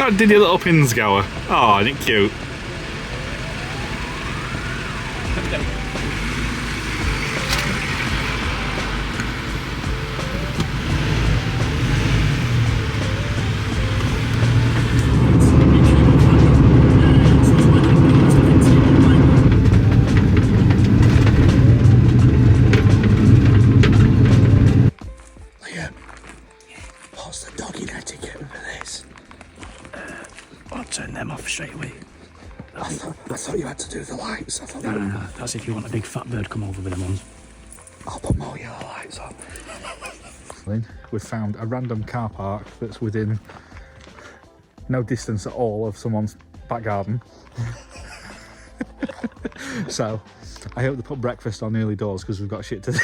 That did your little Pinzgauer. Oh, isn't it cute? What's the doggy etiquette with this? I'll turn them off straight away. I thought you had to do the lights. I thought No, that's if you want a big fat bird come over with them ones. I'll put more yellow lights on. We've found a random car park that's within no distance at all of someone's back garden. So I hope they put breakfast on early doors because we've got shit to do.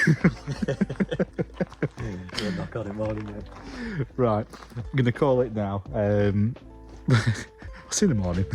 We'll knock on it morning, mate. Right, I'm going to call it now. I'll see you in the morning.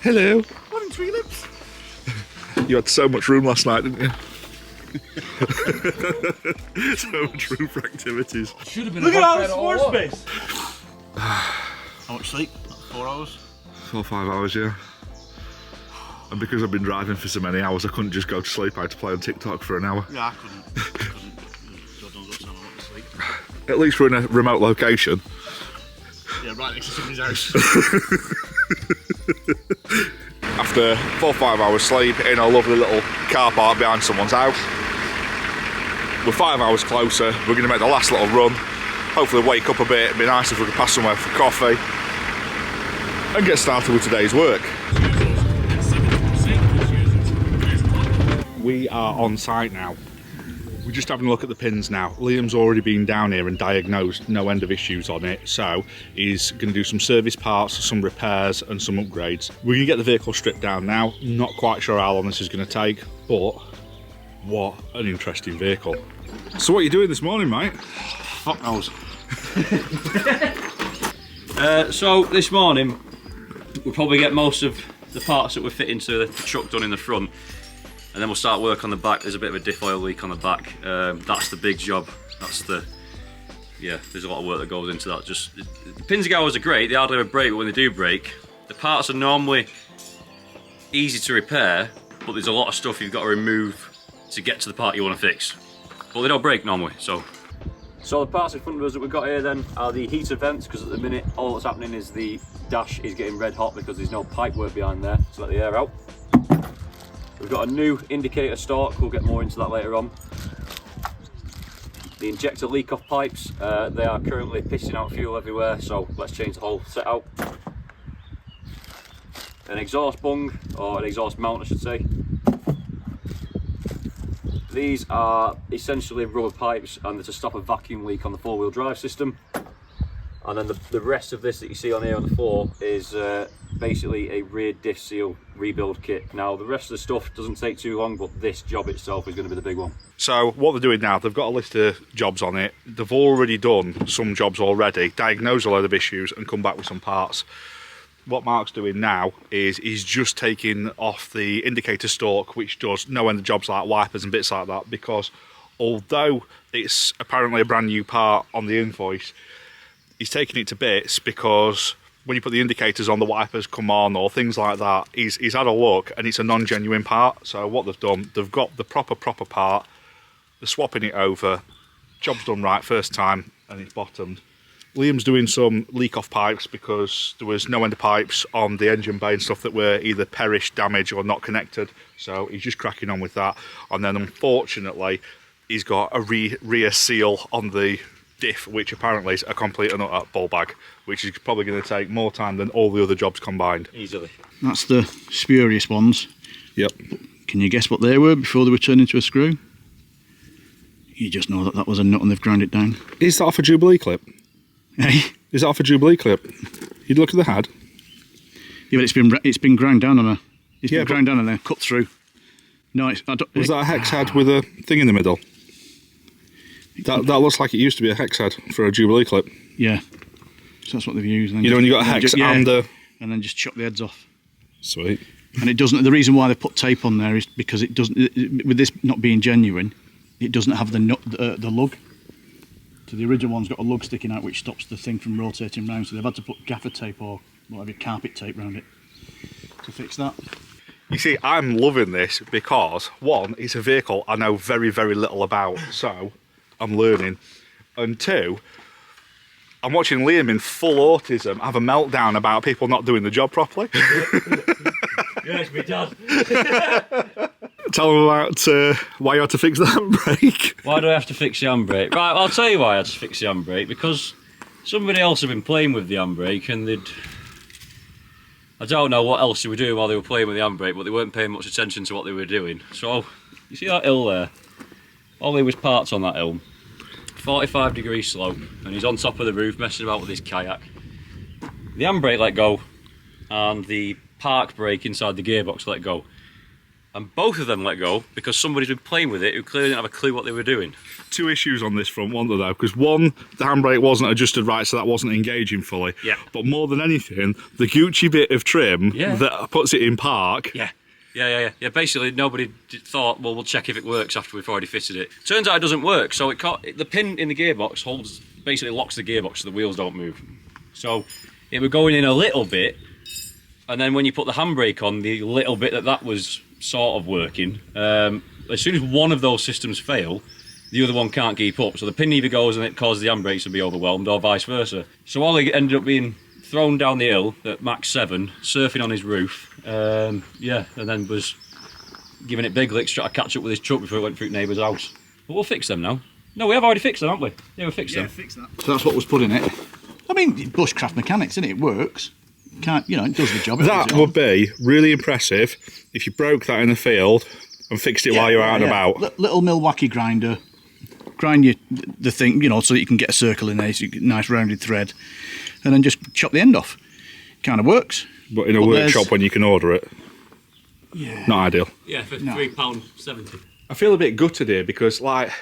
Hello. Morning, tree lips. You had so much room last night, didn't you? So much room for activities. Should have been. Look at all this floor space. How much sleep? 4 hours? 4 or 5 hours, yeah. And because I've been driving for so many hours, I couldn't just go to sleep. I had to play on TikTok for an hour. Yeah, I couldn't. God knows what time I went to sleep. At least we're in a remote location. Yeah, right next to somebody's house. After 4 or 5 hours sleep in a lovely little car park behind someone's house, we're 5 hours closer. We're going to make the last little run. Hopefully wake up a bit. It'd be nice if we could pass somewhere for coffee and get started with today's work. We are on site now. We're just having a look at the pins now. Liam's already been down here and diagnosed no end of issues on it, so he's going to do some service parts, some repairs and some upgrades. We're going to get the vehicle stripped down now. Not quite sure how long this is going to take, but what an interesting vehicle. So what are you doing this morning, mate? Fuck knows. So this morning we'll probably get most of the parts that we're fitting to the truck done in the front, and then we'll start work on the back. There's a bit of a diff oil leak on the back. That's the big job. That's the, yeah, there's a lot of work that goes into that. Just the Pinzgauers are great, they hardly ever break, but when they do break, the parts are normally easy to repair, but there's a lot of stuff you've got to remove to get to the part you want to fix. But they don't break normally, so. So the parts in front of us that we've got here then are the heater vents, because at the minute all that's happening is the dash is getting red hot because there's no pipe work behind there to let the air out. We've got a new indicator stalk, we'll get more into that later on. The injector leak off pipes, they are currently pissing out fuel everywhere, so let's change the whole setup. An exhaust bung, or an exhaust mount I should say. These are essentially rubber pipes and they're to stop a vacuum leak on the four-wheel drive system. And then the rest of this that you see on here on the floor is basically a rear diff seal rebuild kit. Now the rest of the stuff doesn't take too long, but this job itself is going to be the big one. So what they're doing now, they've got a list of jobs on it. They've already done some jobs already, diagnosed a load of issues and come back with some parts. What Mark's doing now is he's just taking off the indicator stalk, which does no end of jobs like wipers and bits like that, because although it's apparently a brand new part on the invoice, he's taking it to bits because when you put the indicators on, the wipers come on or things like that. He's had a look and it's a non-genuine part. So what they've done, they've got the proper part, they're swapping it over, job's done right first time and it's bottomed. Liam's doing some leak off pipes because there was no end of pipes on the engine bay and stuff that were either perished, damaged or not connected. So he's just cracking on with that. And then unfortunately, he's got a rear seal on the diff, which apparently is a complete and utter ball bag, which is probably going to take more time than all the other jobs combined. Easily. That's the spurious ones. Yep. Can you guess what they were before they were turned into a screw? You just know that that was a nut and they've ground it down. Is that off a Jubilee clip? Hey? Is that off a Jubilee clip? You'd look at the head. Yeah, but it's been ground down on a. It's been ground down and then cut through. No, it's, I don't, Was that a hex head with a thing in the middle? That looks like it used to be a hex head for a Jubilee clip. Yeah. So that's what they've used. And You know when you got a hex and a... And then just chop the heads off. Sweet. And it doesn't. The reason why they put tape on there is because it doesn't. With this not being genuine, it doesn't have the lug. So the original one's got a lug sticking out which stops the thing from rotating round. So they've had to put gaffer tape or whatever carpet tape around it to fix that. You see, I'm loving this because, one, it's a vehicle I know very, very little about, so I'm learning. And two, I'm watching Liam in full autism have a meltdown about people not doing the job properly. Yes, we did. Tell them about why you had to fix the handbrake. Why do I have to fix the handbrake? Right, I'll tell you why I had to fix the handbrake. Because somebody else had been playing with the handbrake and I don't know what else they were doing while they were playing with the handbrake, but they weren't paying much attention to what they were doing. So, you see that hill there? Ollie was parked on that hill. 45-degree slope, and he's on top of the roof messing about with his kayak. The handbrake let go, and the park brake inside the gearbox let go. And both of them let go because somebody's been playing with it who clearly didn't have a clue what they were doing. Two issues on this front, weren't there, though? Because one, the handbrake wasn't adjusted right, so that wasn't engaging fully. Yeah. But more than anything, the Gucci bit of trim that puts it in park. Yeah. Yeah. Basically, nobody thought, well, we'll check if it works after we've already fitted it. Turns out it doesn't work. So the pin in the gearbox basically locks the gearbox so the wheels don't move. So it was going in a little bit, and then when you put the handbrake on, the little bit that was sort of working, as soon as one of those systems fail, the other one can't keep up. So the pin either goes and it causes the handbrakes to be overwhelmed, or vice versa. So Ollie ended up being thrown down the hill at max 7, surfing on his roof, and then was giving it big licks trying to catch up with his truck before it went through the neighbour's house. But we'll fix them now. No, we have already fixed them, haven't we? Yeah, we fixed them. Fix that. So that's what was put in it. I mean, bushcraft mechanics, isn't it? It works. It does the job. That would be really impressive if you broke that in the field and fixed it while you're out and about. Little Milwaukee grinder, grind the thing, so that you can get a circle in there, so you get a nice rounded thread, and then just chop the end off. Kind of works. But in a workshop when you can order it, yeah, not ideal. Yeah, for £3.70. I feel a bit gutted here because, like,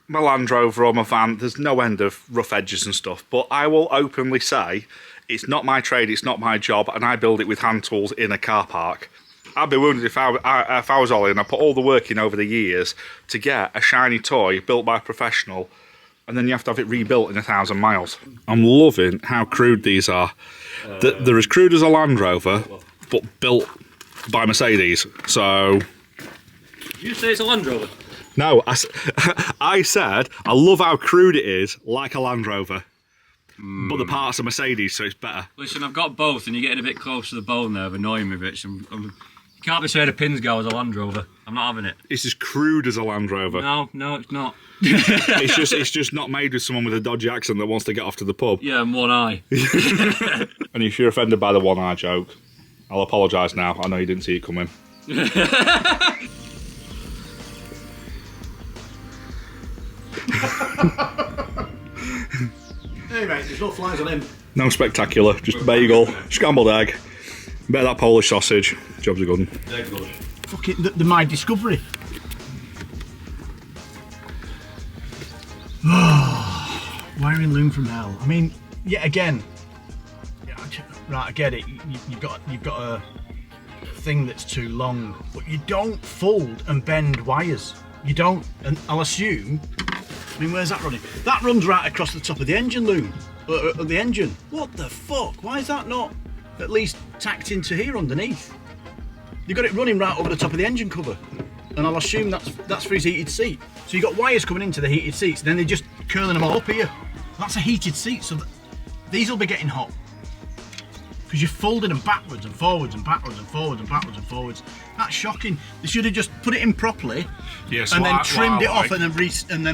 my Land Rover or my van, there's no end of rough edges and stuff, but I will openly say it's not my trade, it's not my job, and I build it with hand tools in a car park. I'd be wounded if I was Ollie and I put all the work in over the years to get a shiny toy built by a professional, and then you have to have it rebuilt in 1,000 miles. I'm loving how crude these are. They're as crude as a Land Rover, but built by Mercedes, so... Did you say it's a Land Rover? No, I said I love how crude it is, like a Land Rover. But the parts are Mercedes, so it's better. Listen, I've got both, and you're getting a bit close to the bone there of annoying me, Rich. You can't be saying a Pinzgauer is a Land Rover. I'm not having it. It's as crude as a Land Rover. No, it's not. It's just not made with someone with a dodgy accent that wants to get off to the pub. Yeah, and one eye. And if you're offended by the one eye joke, I'll apologise now. I know you didn't see it coming. Hey mate, there's no flies on him. No spectacular, just bagel, scrambled egg, bit of that Polish sausage. Jobs are good. Fucking the my discovery. Wiring loom from hell. I mean, yet again. Right, I get it. You've got a thing that's too long, but you don't fold and bend wires. You don't, and I'll assume. I mean, where's that running? That runs right across the top of the engine loom, the engine. What the fuck? Why is that not at least tacked into here underneath? You've got it running right over the top of the engine cover, and I'll assume that's for his heated seat. So you've got wires coming into the heated seats, and then they're just curling them all up here. That's a heated seat, so these will be getting hot. Because you're folding them backwards and forwards and backwards and forwards and backwards and forwards. That's shocking. They should have just put it in properly, and then trimmed it off and then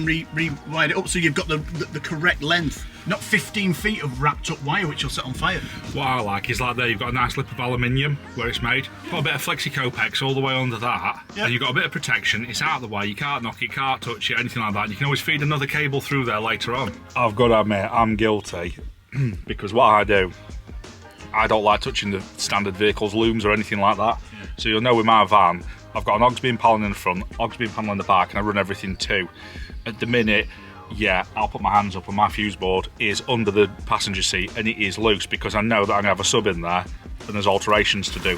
re-wired it up so you've got the correct length, not 15 feet of wrapped up wire which will set on fire. What I like is like there you've got a nice lip of aluminium where it's made, got a bit of flexi-copex all the way under that, and you've got a bit of protection. It's out of the way, you can't knock it, can't touch it, anything like that. You can always feed another cable through there later on. I've got to admit, I'm guilty because what I do, I don't like touching the standard vehicles, looms or anything like that. So you'll know with my van, I've got an Ogs beam panel in the front, Ogs beam panel in the back, and I run everything too. At the minute, yeah, I'll put my hands up and my fuse board is under the passenger seat and it is loose because I know that I'm going to have a sub in there and there's alterations to do.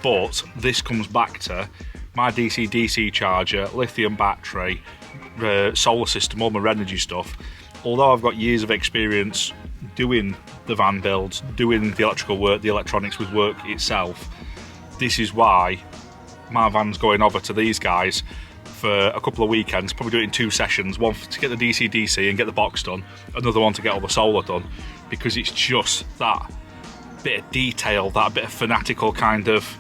But this comes back to my DC-DC charger, lithium battery, solar system, all my energy stuff. Although I've got years of experience doing the van builds, doing the electrical work, the electronics with work itself, this is why my van's going over to these guys for a couple of weekends, probably do it in 2 sessions, one to get the DC-DC and get the box done, another one to get all the solar done, because it's just that bit of detail, that bit of fanatical kind of,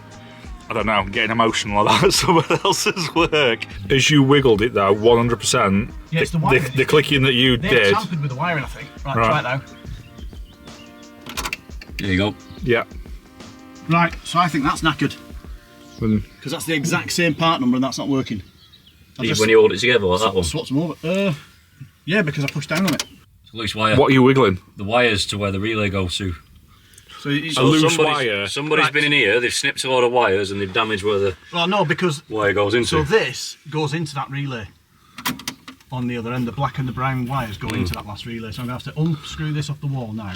I don't know, getting emotional about someone else's work. As you wiggled it though, 100%, yeah, it's the wiring. The clicking that you They've did. tampered with the wiring, I think. Right, try it now. There you go. Yeah. Right, so I think that's knackered. When, Because that's the exact same part number and that's not working. When you hold it together like that one. Swapped them over. Yeah, because I pushed down on it. It's a loose wire. what are you wiggling? The wires to where the relay goes to. So it's, A loose wire. Somebody's been in here, they've snipped a lot of wires and they've damaged where the well, no, because wire goes into. so this goes into that relay on the other end. The black and the brown wires go into that last relay. So I'm going to have to unscrew this off the wall now.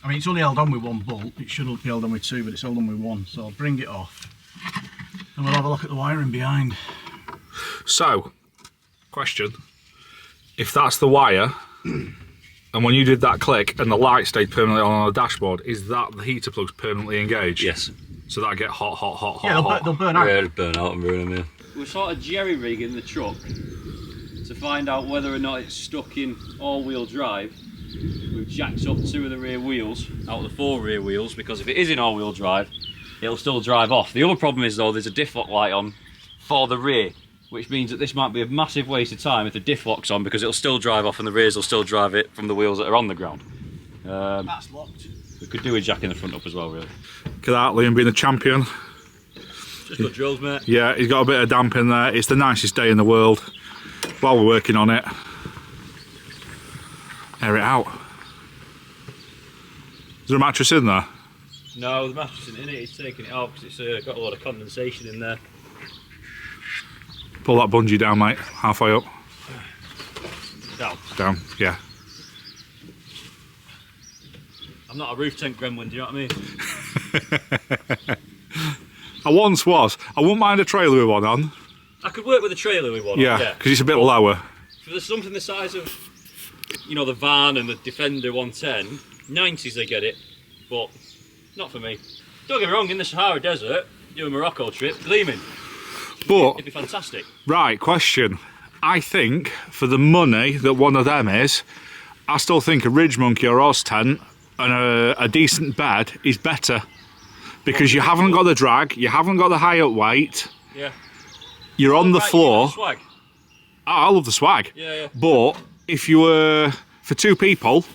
I mean, it's only held on with 1 bolt. It should be held on with 2, but it's held on with 1. So I'll bring it off and we'll have a look at the wiring behind. So, question, if that's the wire, and when you did that click and the light stayed permanently on the dashboard, is that the heater plugs permanently engaged? Yes. So that'll get hot, hot, hot, Yeah, hot, they'll hot. burn out. Yeah, it'll burn out and ruin them, yeah. We're sort of jerry-rigging the truck to find out whether or not it's stuck in all-wheel drive. We've jacked up 2 of the rear wheels out of the 4 rear wheels, because if it is in all-wheel drive, it'll still drive off. The other problem is though, there's a diff lock light on for the rear, which means that this might be a massive waste of time if the diff lock's on, because it'll still drive off and the rears will still drive it from the wheels that are on the ground. That's locked. We could do with jacking the front up as well, really. Look at that, Liam being the champion. Just got drills, mate. Yeah, he's got a bit of damp in there. It's the nicest day in the world. While we're working on it, air it out. Is there a mattress in there? No, the mattress isn't in it, it's taking it out because it's got a lot of condensation in there. Pull that bungee down, mate. Halfway up. Down. Down, yeah. I'm not a roof tent gremlin, do you know what I mean? I once was. I wouldn't mind a trailer with one on. I could work with a trailer with one. Yeah, because it's a bit lower. For something the size of, you know, the van and the Defender 110, 90s they get it, but not for me. Don't get me wrong, in the Sahara Desert, do a Morocco trip, gleaming. But, It'd be fantastic. right, question. I think for the money that one of them is, I still think a Ridge Monkey or Oz tent and a decent bed is better. Because you haven't got the drag, you haven't got the high up weight, Yeah. you're on the Right, floor. you know the swag. I love the swag. Yeah, yeah. But if you were for 2 people,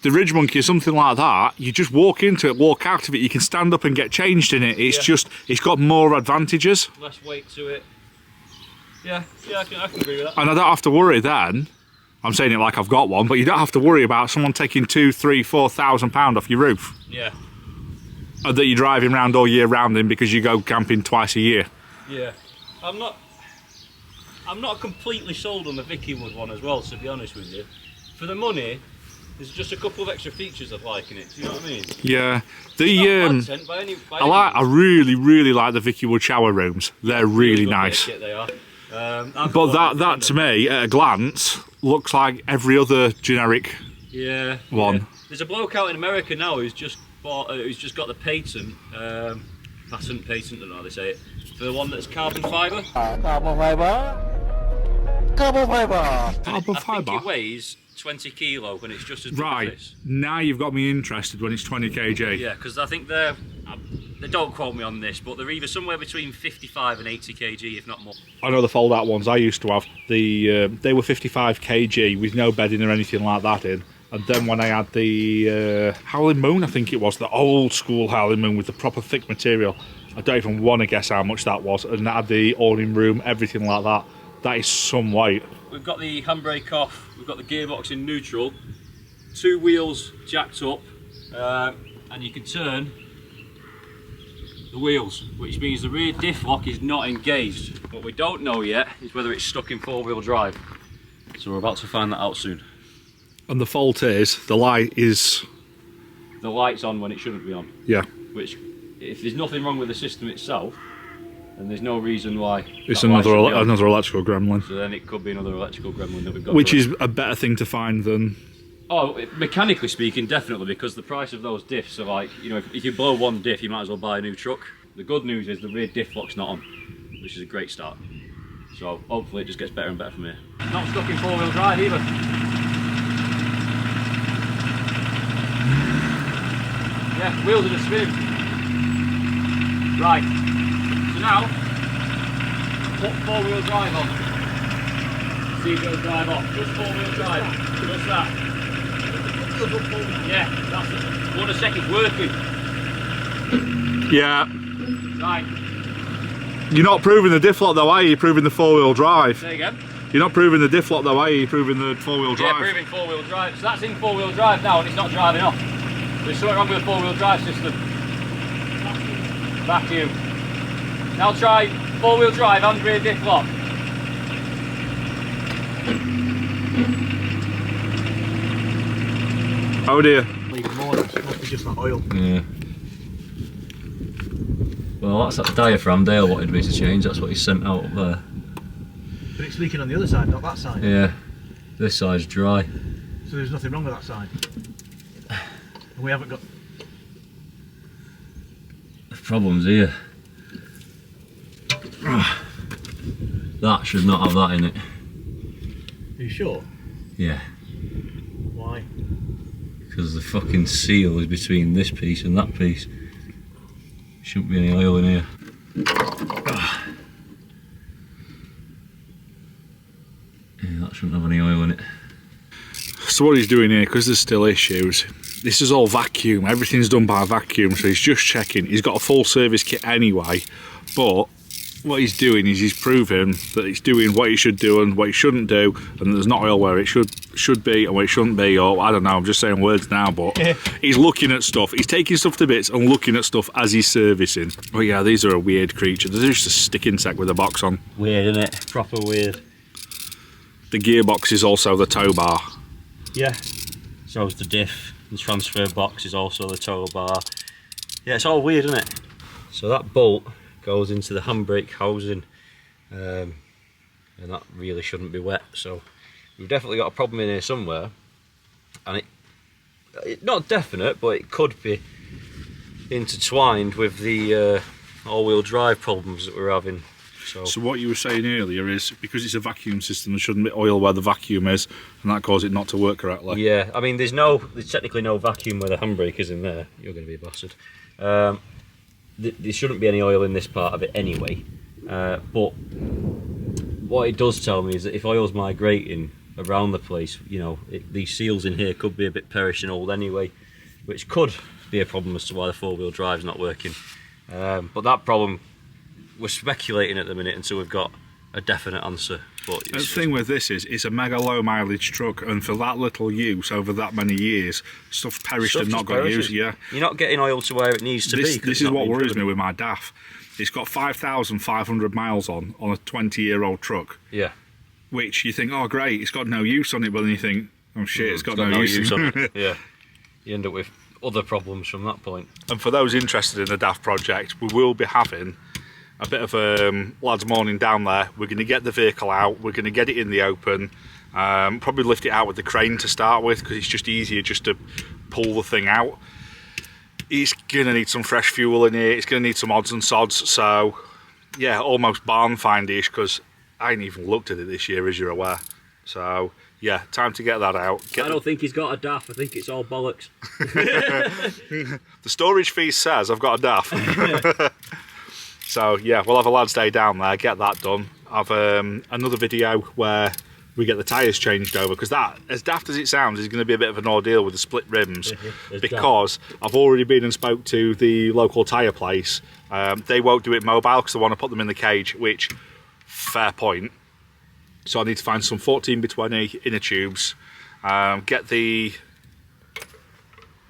the Ridge Monkey or something like that, you just walk into it, walk out of it, you can stand up and get changed in it. It's just, it's got more advantages. Less weight to it. Yeah, I can agree with that. And I don't have to worry then, I'm saying it like I've got one, but you don't have to worry about someone taking £2,000, £3,000, £4,000 off your roof. Yeah. And that you're driving around all year round in because you go camping twice a year. Yeah. I'm not completely sold on the Vicky Wood one as well, to be honest with you. For the money, there's just a couple of extra features I'd like in it, do you know what I mean? Yeah. It's not a bad tent by any I really like the Vicky Wood shower rooms. They're really good nice. kit they are. But that to me, at a glance, looks like every other generic one. Yeah. There's a bloke out in America now who's just got the patent, I don't know how they say it, for the one that's carbon fibre. Carbon I think fibre? it weighs 20 kilo when it's just as big as Right, this. now you've got me interested when it's 20 kg. Yeah, because I think they don't quote me on this, but they're either somewhere between 55 and 80 kg, if not more. I know the fold-out ones I used to have. They were 55 kg with no bedding or anything like that in. And then when I had the Howling Moon, I think it was, the old school Howling Moon with the proper thick material, I don't even want to guess how much that was. And that had the awning room, everything like that. That is some weight. We've got the handbrake off, we've got the gearbox in neutral, 2 wheels jacked up, and you can turn the wheels, which means the rear diff lock is not engaged. What we don't know yet is whether it's stuck in 4-wheel drive. So we're about to find that out soon. And the fault is, the light is... The light's on when it shouldn't be on. Yeah. Which, if there's nothing wrong with the system itself, then there's no reason why. It's another electrical gremlin. So then it could be another electrical gremlin that we've got. Which is a better thing to find than... Oh, mechanically speaking, definitely, because the price of those diffs are like, you know, if you blow one diff, you might as well buy a new truck. The good news is the rear diff lock's not on, which is a great start. So hopefully it just gets better and better from here. Not stuck in 4-wheel drive either. Yeah, wheels are a spin. Right, so now, put 4-wheel drive on. See if it'll drive off. Just 4-wheel drive. Just that. Yeah, that's it. 1 second working. Yeah. Right. You're not proving the diff lock though, are you? You're proving the 4-wheel drive. Say again. You're not proving the diff lock though, are you? You're proving the 4-wheel drive. Yeah, proving 4-wheel drive. So that's in 4-wheel drive now and it's not driving off. There's something wrong with the 4-wheel drive system. Vacuum. Now try 4-wheel drive and rear diff lock. Oh dear. Even more, it must be just that oil. Yeah. Well, that's that diaphragm Dale wanted me to change. That's what he sent out up there. But it's leaking on the other side, not that side. Yeah. This side's dry. So there's nothing wrong with that side. And we haven't got... The problem's here. That should not have that in it. Are you sure? Yeah. Why? Because the fucking seal is between this piece and that piece. Shouldn't be any oil in here. Yeah, that shouldn't have any oil in it. So what he's doing here, because there's still issues, this is all vacuum, everything's done by vacuum, so he's just checking. He's got a full service kit anyway, but what he's doing is he's proving that it's doing what it should do and what it shouldn't do, and there's not oil where it should be and where it shouldn't be, or I don't know, I'm just saying words now, but he's looking at stuff, he's taking stuff to bits and looking at stuff as he's servicing. Oh yeah, these are a weird creature. They're just a stick insect with a box on. Weird, isn't it? Proper weird. The gearbox is also the tow bar. Yeah. So is the diff. The transfer box is also the tow bar. Yeah, it's all weird, isn't it? So that bolt goes into the handbrake housing, and that really shouldn't be wet. So we've definitely got a problem in here somewhere, and it not definite, but it could be intertwined with the all-wheel drive problems that we're having. So what you were saying earlier is because it's a vacuum system, there shouldn't be oil where the vacuum is, and that causes it not to work correctly. Yeah, I mean there's technically no vacuum where the handbrake is in there. You're going to be a bastard. There shouldn't be any oil in this part of it anyway, but what it does tell me is that if oil's migrating around the place, you know, these seals in here could be a bit perishing old anyway, which could be a problem as to why the 4-wheel drive's not working. But that problem, we're speculating at the minute until we've got a definite answer. But the thing with this is, it's a mega low mileage truck, and for that little use over that many years, stuff perished and not got used. Yeah, you're not getting oil to where it needs to be. This is what worries me with my DAF. It's got 5,500 miles on a 20-year-old truck. Yeah. Which you think, oh great, it's got no use on it, but then you think, oh shit, it's got no use on it. Yeah. You end up with other problems from that point. And for those interested in the DAF project, we will be having a bit of a lads morning down there. We're going to get the vehicle out, we're going to get it in the open, probably lift it out with the crane to start with, because it's just easier just to pull the thing out. It's going to need some fresh fuel in here, it's going to need some odds and sods, so yeah, almost barn findish, because I ain't even looked at it this year, as you're aware. So yeah, time to get that out. I don't think he's got a DAF, I think it's all bollocks. The storage fee says I've got a DAF. So yeah, we'll have a lads day down there, get that done. I've another video where we get the tyres changed over, because that, as daft as it sounds, is going to be a bit of an ordeal with the split rims, because I've already been and spoke to the local tyre place. They won't do it mobile because they want to put them in the cage, which, fair point. So I need to find some 14x20 inner tubes, get the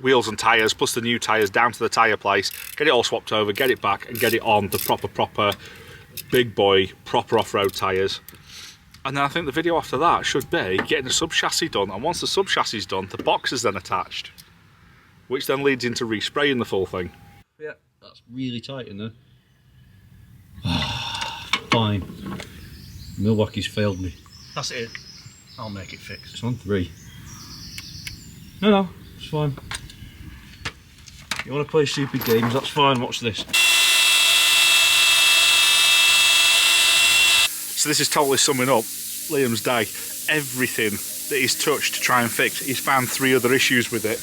wheels and tyres, plus the new tyres down to the tyre place, get it all swapped over, get it back and get it on the proper big boy, proper off-road tyres. And then I think the video after that should be getting the sub-chassis done, and once the sub-chassis is done, the box is then attached, which then leads into respraying the full thing. Yeah, that's really tight in there. Fine. Milwaukee's failed me. That's it. I'll make it fix. It's on 3. No, it's fine. You want to play stupid games, that's fine, watch this. So this is totally summing up Liam's day. Everything that he's touched to try and fix, he's found 3 other issues with it.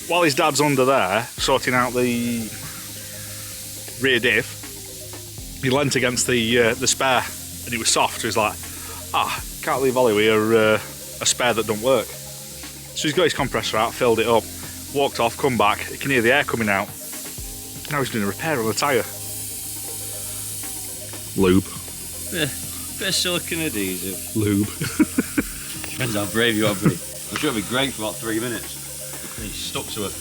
While his dad's under there sorting out the rear diff, he leant against the spare and it was soft, so he's like, can't leave Ollie with a spare that don't work. So he's got his compressor out, filled it up, walked off, come back, he can hear the air coming out. Now he's doing a repair on the tyre. Lube. Bit of silicone adhesive. Lube. Depends how brave you want to be. I'm sure it'll be great for about 3 minutes. And he's stuck to it.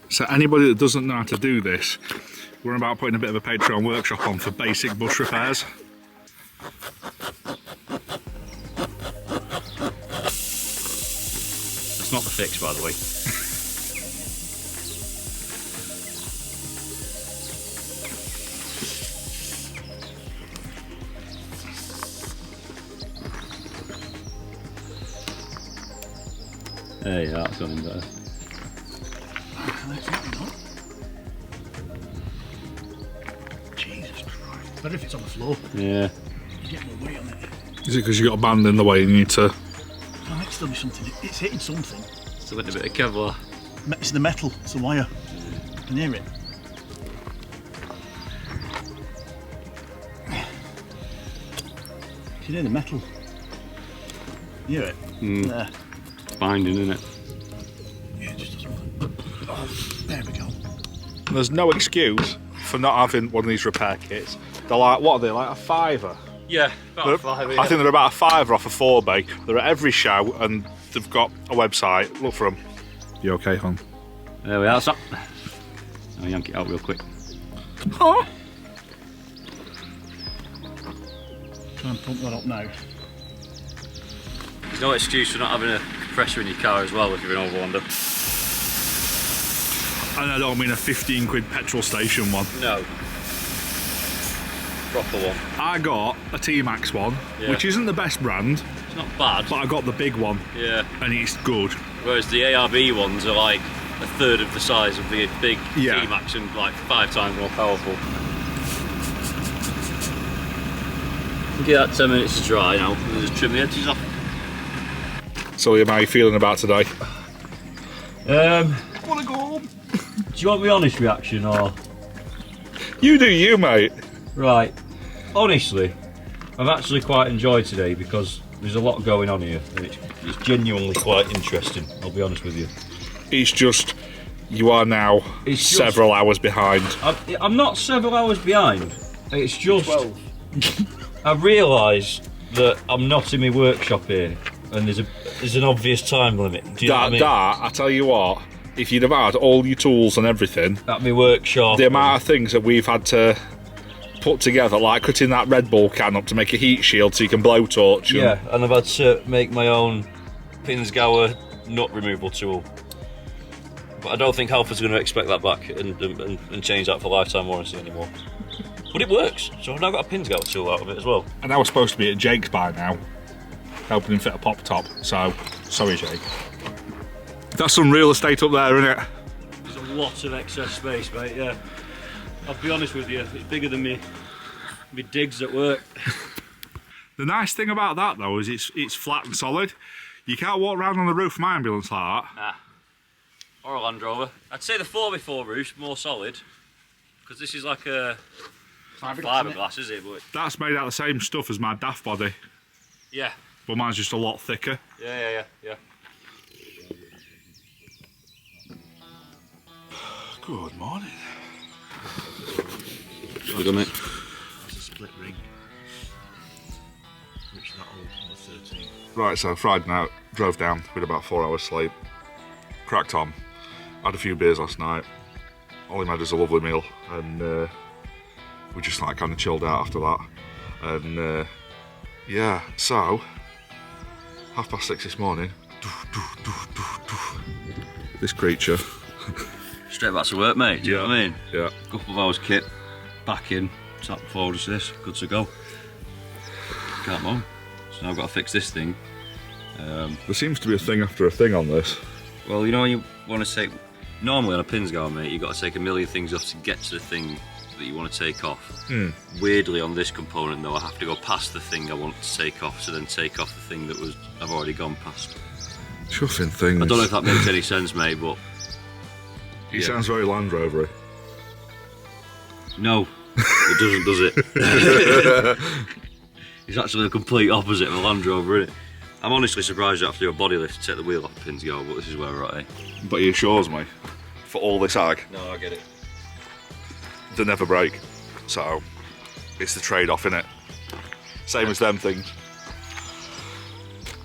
So anybody that doesn't know how to do this, we're about putting a bit of a Patreon workshop on for basic bush repairs. It's not the fix, by the way. Hey, that's gone in better. Jesus Christ. Better if it's on the floor. Yeah. You get more weight on it. Is it because you've got a band in the way and you need to... There might still be something. It's hitting something. Still got a bit of Kevlar. It's the metal. It's the wire. I can hear it. You can hear the metal. You hear it? There. Binding, isn't it? Yeah, it just doesn't work. Oh, there we go. There's no excuse for not having one of these repair kits. They're like, what are they, like a £5? Yeah, about 5. I think they're about a £5 off a 4B. They're at every show and they've got a website. Look for them. You okay, hon? There we are, stop. I'll yank it out real quick. Huh? Try and pump that up now. There's no excuse for not having a compressor in your car as well if you're an overlander. And I don't mean a 15 quid petrol station one. No. Proper one. I got a T-Max one, which isn't the best brand, It's not bad. but I got the big one, Yeah. and it's good. Whereas the ARB ones are like a third of the size of the big Yeah. T-Max and like 5 times more powerful. Give that 10 minutes to dry now and just trim the edges off. So, how are you feeling about today? Wanna go home? Do you want my honest reaction or? You do you, mate. Right. Honestly, I've actually quite enjoyed today because there's a lot going on here and it's genuinely quite interesting, I'll be honest with you. It's just, you are now several hours behind. I'm not several hours behind, it's just I realise that I'm not in my workshop here and there's an obvious time limit. Do you know what I mean? I tell you what, if you'd have had all your tools and everything, At my workshop. the amount of things that we've had to put together, like cutting that Red Bull can up to make a heat shield so you can blowtorch. Yeah, and I've had to make my own Pinzgauer nut removal tool. But I don't think Halford's going to expect that back and change that for lifetime warranty anymore. But it works, so I've now got a Pinzgauer tool out of it as well. And I was supposed to be at Jake's by now, helping him fit a pop top, so sorry, Jake. That's some real estate up there, isn't it? There's a lot of excess space, mate, yeah. I'll be honest with you, it's bigger than me digs at work. The nice thing about that though is it's flat and solid. You can't walk around on the roof of my ambulance like that. Nah. Or a Land Rover. I'd say the 4x4 roof's more solid, because this is like a fiberglass, is it? But That's made out of the same stuff as my DAF body, yeah. but mine's just a lot thicker. Yeah. Good morning. Have you done it? It's a split ring. Which that old on the 13. Right, so Friday night, drove down with about 4 hours sleep, cracked on, had a few beers last night. Ollie made us a lovely meal, and we just like kind of chilled out after that. And yeah, so 6:30 this morning, this creature. Straight back to work, mate. Do you know what I mean? Yeah. Couple of hours kit, back in, tap forward to this, good to go. Can't moan. So now I've got to fix this thing. There seems to be a thing after a thing on this. Well, you know, you want to take, normally on a Pinzgauer, mate, you've got to take a million things off to get to the thing that you want to take off. Weirdly, on this component though, I have to go past the thing I want to take off to then take off the thing that I've already gone past. Chuffing things. I don't know if that makes any sense, mate, but He sounds very Land Rover-y. no, it doesn't, does it? It's actually the complete opposite of a Land Rover, isn't it? I'm honestly surprised you have to do a body lift to take the wheel off the Pinzgauer, but this is where we're at, eh? But he assures me, for all this ag, No, I get it. they never break. So, it's the trade-off, innit? Same as them things.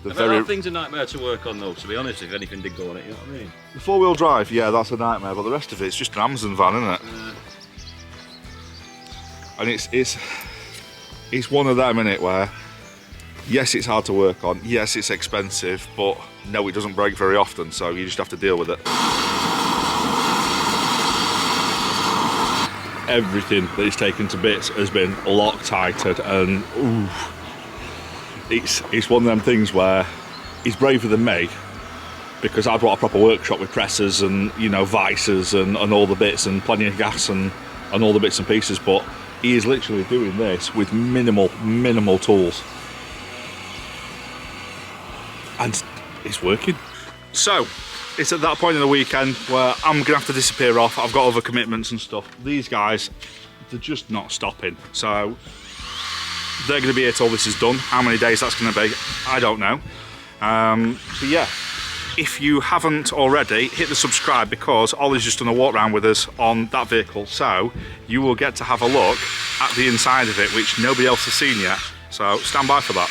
That thing's a nightmare to work on though, to be honest, if anything did go on it, you know what I mean? The four-wheel drive, yeah, that's a nightmare, but the rest of it's just an Amazon van, isn't it? And it's one of them, innit, where yes, it's hard to work on, yes, it's expensive, but no, it doesn't break very often, so you just have to deal with it. Everything that is taken to bits has been Loctited, and ooh, it's one of them things where he's braver than me, because I brought a proper workshop with pressers and, you know, vices and all the bits and plenty of gas and all the bits and pieces, but he is literally doing this with minimal tools. And it's working. So, it's at that point in the weekend where I'm going to have to disappear off. I've got other commitments and stuff. These guys, they're just not stopping. So, they're going to be here till this is done. How many days that's going to be, I don't know. But yeah, if you haven't already, hit the subscribe, because Ollie's just done a walk around with us on that vehicle. So, you will get to have a look at the inside of it, which nobody else has seen yet. So, stand by for that.